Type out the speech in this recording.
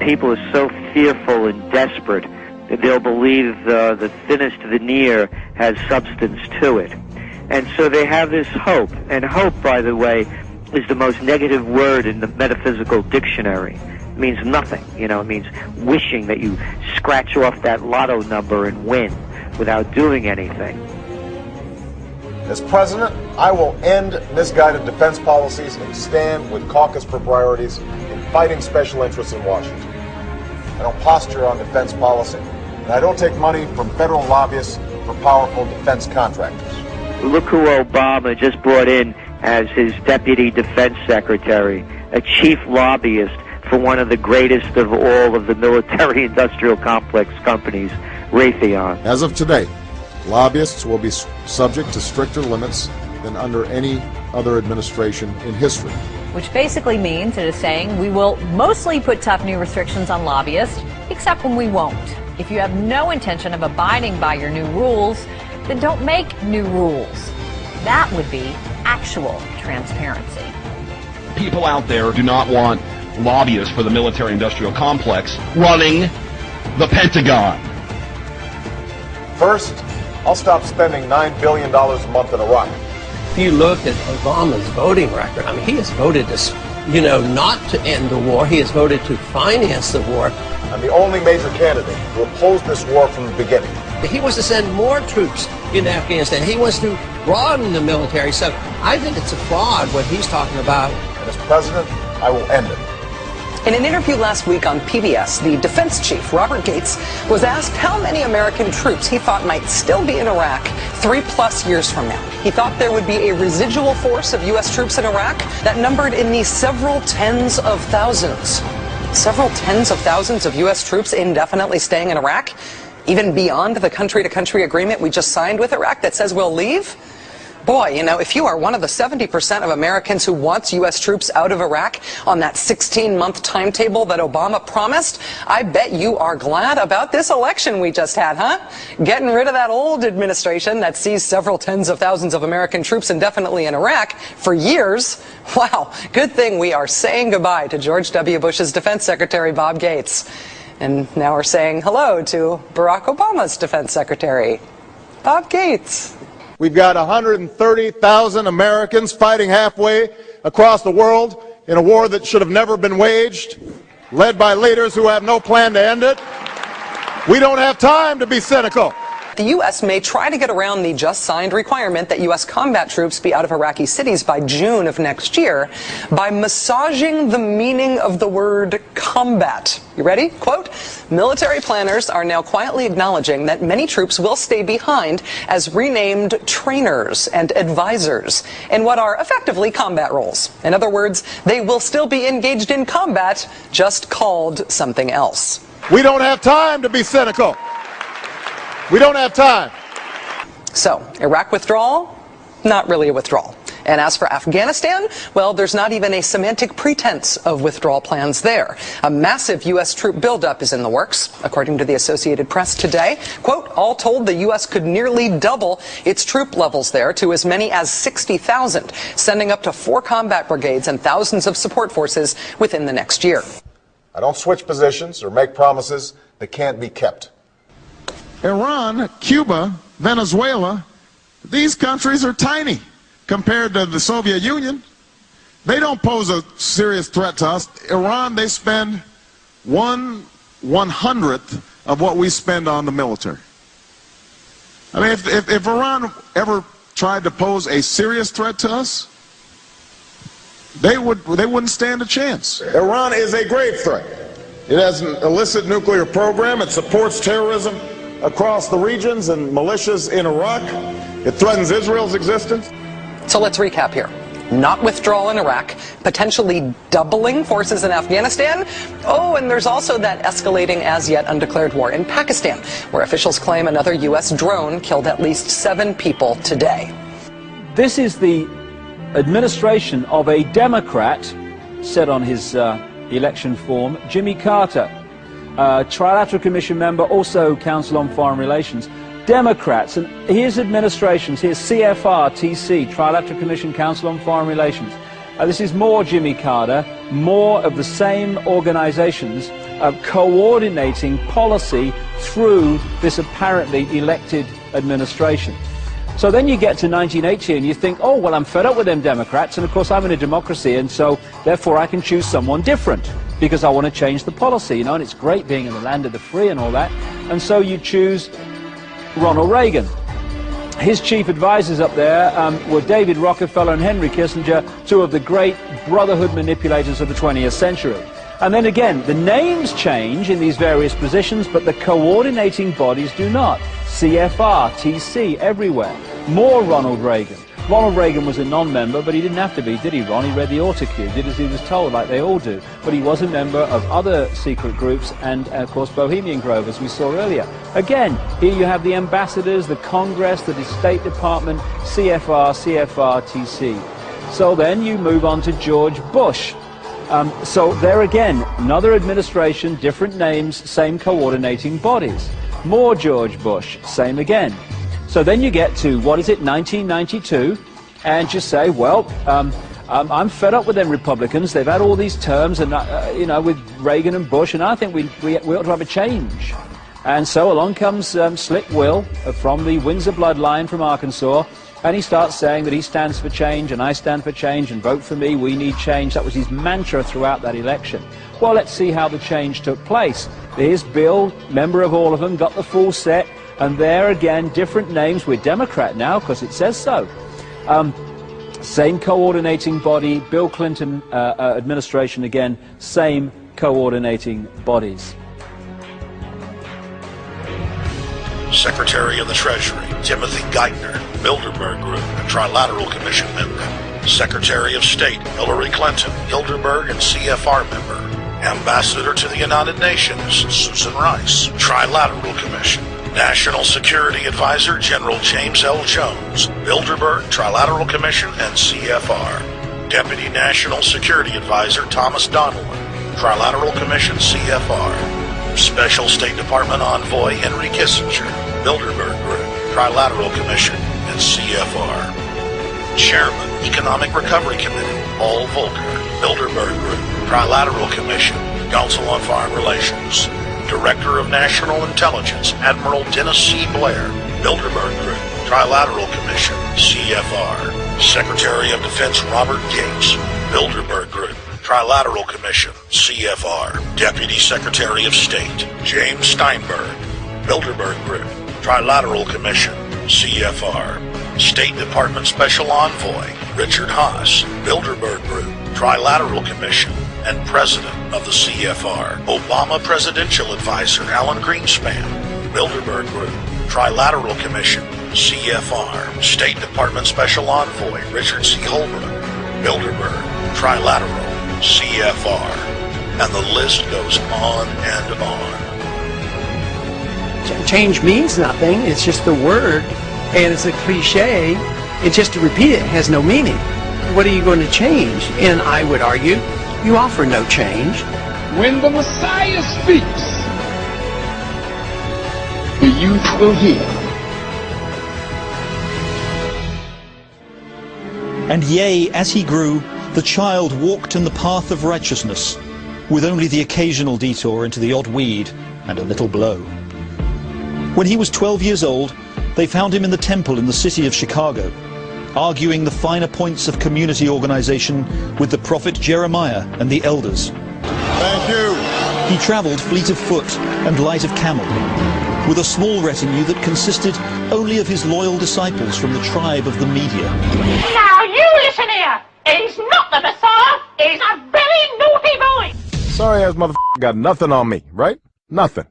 people are so fearful and desperate that they'll believe the thinnest veneer has substance to it. And so they have this hope. And hope, by the way, is the most negative word in the metaphysical dictionary. It means nothing. You know, it means wishing that you scratch off that lotto number and win without doing anything. As president, I will end misguided defense policies and stand with caucus priorities in fighting special interests in Washington. I don't posture on defense policy, and I don't take money from federal lobbyists for powerful defense contractors. Look who Obama just brought in as his deputy defense secretary, a chief lobbyist for one of the greatest of all of the military-industrial complex companies, Raytheon. As of today, lobbyists will be subject to stricter limits than under any other administration in history. Which basically means it is saying we will mostly put tough new restrictions on lobbyists, except when we won't. If you have no intention of abiding by your new rules, then don't make new rules. That would be actual transparency. People out there do not want lobbyists for the military-industrial complex running the Pentagon. First, I'll stop spending $9 billion a month in Iraq. If you look at Obama's voting record, I mean, he has voted to, not to end the war. He has voted to finance the war. I'm the only major candidate who opposed this war from the beginning. He wants to send more troops into Afghanistan. He wants to broaden the military. So I think it's a fraud what he's talking about. And as president, I will end it. In an interview last week on PBS, the defense chief, Robert Gates, was asked how many American troops he thought might still be in Iraq 3+ years from now. He thought there would be a residual force of U.S. troops in Iraq that numbered in the several tens of thousands. Several tens of thousands of U.S. troops indefinitely staying in Iraq, even beyond the country-to-country agreement we just signed with Iraq that says we'll leave? Boy, if you are one of the 70% of Americans who wants U.S. troops out of Iraq on that 16-month timetable that Obama promised, I bet you are glad about this election we just had, huh? Getting rid of that old administration that sees several tens of thousands of American troops indefinitely in Iraq for years. Wow, good thing we are saying goodbye to George W. Bush's Defense Secretary, Bob Gates. And now we're saying hello to Barack Obama's Defense Secretary, Bob Gates. We've got 130,000 Americans fighting halfway across the world in a war that should have never been waged, led by leaders who have no plan to end it. We don't have time to be cynical. The U.S. may try to get around the just signed requirement that U.S. combat troops be out of Iraqi cities by June of next year by massaging the meaning of the word combat. You ready? Quote, military planners are now quietly acknowledging that many troops will stay behind as renamed trainers and advisors in what are effectively combat roles. In other words, they will still be engaged in combat, just called something else. We don't have time to be cynical. We don't have time. So, Iraq withdrawal? Not really a withdrawal. And as for Afghanistan, well, there's not even a semantic pretense of withdrawal plans there. A massive U.S. troop buildup is in the works, according to the Associated Press today. Quote, all told, the U.S. could nearly double its troop levels there to as many as 60,000, sending up to 4 combat brigades and thousands of support forces within the next year. I don't switch positions or make promises that can't be kept. Iran, Cuba, Venezuela, these countries are tiny compared to the Soviet Union. They don't pose a serious threat to us. Iran, they spend 1/100th of what we spend on the military. I mean, if Iran ever tried to pose a serious threat to us, they wouldn't stand a chance. Iran is a grave threat. It has an illicit nuclear program. It supports terrorism across the regions and militias in Iraq. It threatens Israel's existence. So let's recap here. Not withdrawal in Iraq, potentially doubling forces in Afghanistan. Oh, and there's also that escalating as yet undeclared war in Pakistan, where officials claim another U.S. drone killed at least 7 people today. This is the administration of a Democrat, said on his election form, Jimmy Carter. Trilateral Commission member, also Council on Foreign Relations. Democrats, and here's administrations, here's CFR-TC, Trilateral Commission, Council on Foreign Relations. This is more Jimmy Carter, more of the same organizations coordinating policy through this apparently elected administration. So then you get to 1980 and you think, oh, well, I'm fed up with them Democrats, and of course I'm in a democracy, and so therefore I can choose someone different because I want to change the policy, you know, and it's great being in the land of the free and all that. And so you choose Ronald Reagan. His chief advisors up there were David Rockefeller and Henry Kissinger, two of the great brotherhood manipulators of the 20th century. And then again, the names change in these various positions, but the coordinating bodies do not. CFR, TC, everywhere. More Ronald Reagan. Ronald Reagan was a non-member, but he didn't have to be, did he, Ron? He read the autocue, did as he was told, like they all do. But he was a member of other secret groups and, of course, Bohemian Grove, as we saw earlier. Again, here you have the ambassadors, the Congress, the State Department, CFR, TC. So then you move on to George Bush. So there again, another administration, different names, same coordinating bodies. More George Bush, same again. So then you get to, what is it, 1992, and you say, well, I'm fed up with them Republicans. They've had all these terms, and you know, with Reagan and Bush, and I think we ought to have a change. And so along comes Slick Will from the Windsor bloodline from Arkansas, and he starts saying that he stands for change, and I stand for change, and vote for me, we need change. That was his mantra throughout that election. Well, let's see how the change took place. Here's Bill, member of all of them, got the full set, and there again, different names. We're Democrat now, because it says so. Same coordinating body, Bill Clinton administration again, same coordinating bodies. Secretary of the Treasury, Timothy Geithner, Bilderberg Group, and Trilateral Commission member. Secretary of State, Hillary Clinton, Bilderberg and CFR member. Ambassador to the United Nations, Susan Rice, Trilateral Commission. National Security Advisor, General James L. Jones, Bilderberg, Trilateral Commission, and CFR. Deputy National Security Advisor, Thomas Donilon, Trilateral Commission, CFR. Special State Department Envoy Henry Kissinger, Bilderberg Group, Trilateral Commission, and CFR. Chairman, Economic Recovery Committee, Paul Volcker, Bilderberg Group, Trilateral Commission, Council on Foreign Relations. Director of National Intelligence, Admiral Dennis C. Blair, Bilderberg Group, Trilateral Commission, CFR. Secretary of Defense Robert Gates, Bilderberg Group, Trilateral Commission, CFR. Deputy Secretary of State, James Steinberg, Bilderberg Group, Trilateral Commission, CFR. State Department Special Envoy, Richard Haas, Bilderberg Group, Trilateral Commission, and President of the CFR. Obama Presidential Advisor, Alan Greenspan, Bilderberg Group, Trilateral Commission, CFR. State Department Special Envoy, Richard C. Holbrooke, Bilderberg, Trilateral, CFR, and the list goes on and on. Change means nothing. It's just the word, and it's a cliche. It's just to repeat it has no meaning. What are you going to change? And I would argue, you offer no change. When the Messiah speaks, the youth will hear. And yea, as he grew, the child walked in the path of righteousness, with only the occasional detour into the odd weed and a little blow. When he was 12 years old, they found him in the temple in the city of Chicago, arguing the finer points of community organization with the prophet Jeremiah and the elders. Thank you. He traveled fleet of foot and light of camel, with a small retinue that consisted only of his loyal disciples from the tribe of the Media. Now you listen here! He's not the Messiah! He's a very naughty boy! Sorry ass motherfucker got nothing on me, right? Nothing.